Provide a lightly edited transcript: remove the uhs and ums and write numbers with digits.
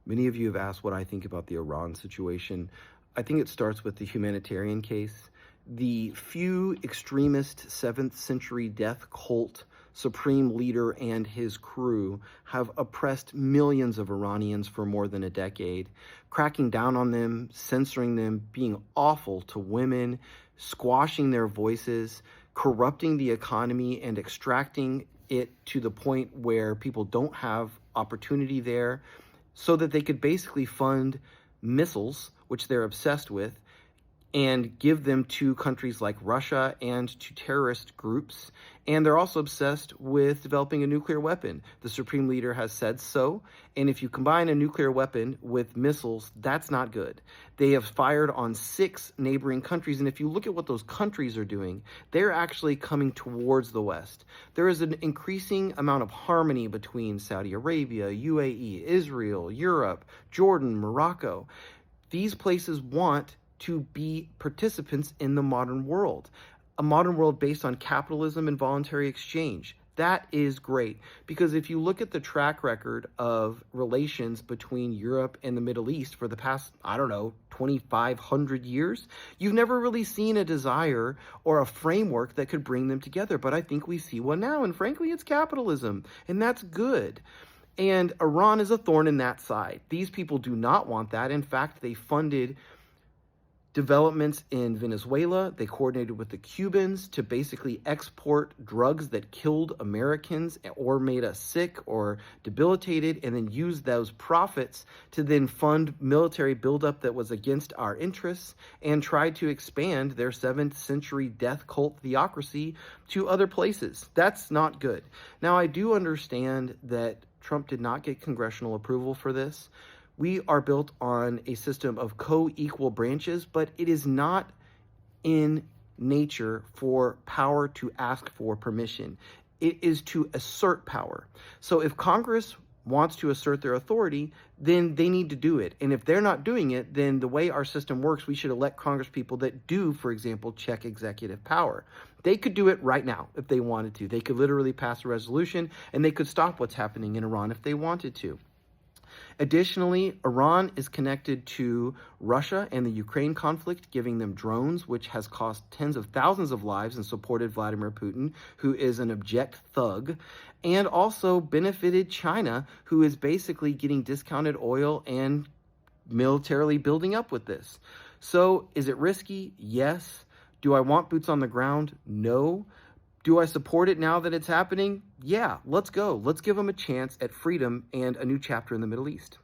Many of you have asked what I think about the Iran situation. I think it starts with the humanitarian case. The few extremist 7th century death cult supreme leader and his crew have oppressed millions of Iranians for more than a decade, cracking down on them, censoring them, being awful to women, squashing their voices, corrupting the economy, and extracting it to the point where people don't have opportunity there, so that they could basically fund missiles, which they're obsessed with, and give them to countries like Russia and to terrorist groups. And they're also obsessed with developing a nuclear weapon. The Supreme Leader has said so. And if you combine a nuclear weapon with missiles, that's not good. They have fired on 6 neighboring countries. And if you look at what those countries are doing, they're actually coming towards the West. There is an increasing amount of harmony between Saudi Arabia, UAE, Israel, Europe, Jordan, Morocco. These places want to be participants in the modern world, a modern world based on capitalism and voluntary exchange. That is great, because if you look at the track record of relations between Europe and the Middle East for the past, 2,500 years, you've never really seen a desire or a framework that could bring them together. But I think we see one now, and frankly, it's capitalism, and that's good. And Iran is a thorn in that side. These people do not want that. In fact, they funded developments in Venezuela. They coordinated with the Cubans to basically export drugs that killed Americans or made us sick or debilitated, and then use those profits to then fund military buildup that was against our interests, and tried to expand their 7th century death cult theocracy to other places. That's not good. Now, I do understand that Trump did not get congressional approval for this. We are built on a system of co-equal branches, but it is not in nature for power to ask for permission. It is to assert power. So if Congress wants to assert their authority, then they need to do it. And if they're not doing it, then the way our system works, we should elect Congress people that do, for example, check executive power. They could do it right now if they wanted to. They could literally pass a resolution, and they could stop what's happening in Iran if they wanted to. Additionally, Iran is connected to Russia and the Ukraine conflict, giving them drones, which has cost tens of thousands of lives and supported Vladimir Putin, who is an abject thug, and also benefited China, who is basically getting discounted oil and militarily building up with this. So is it risky? Yes. Do I want boots on the ground? No. Do I support it now that it's happening? Yeah, let's go. Let's give them a chance at freedom and a new chapter in the Middle East.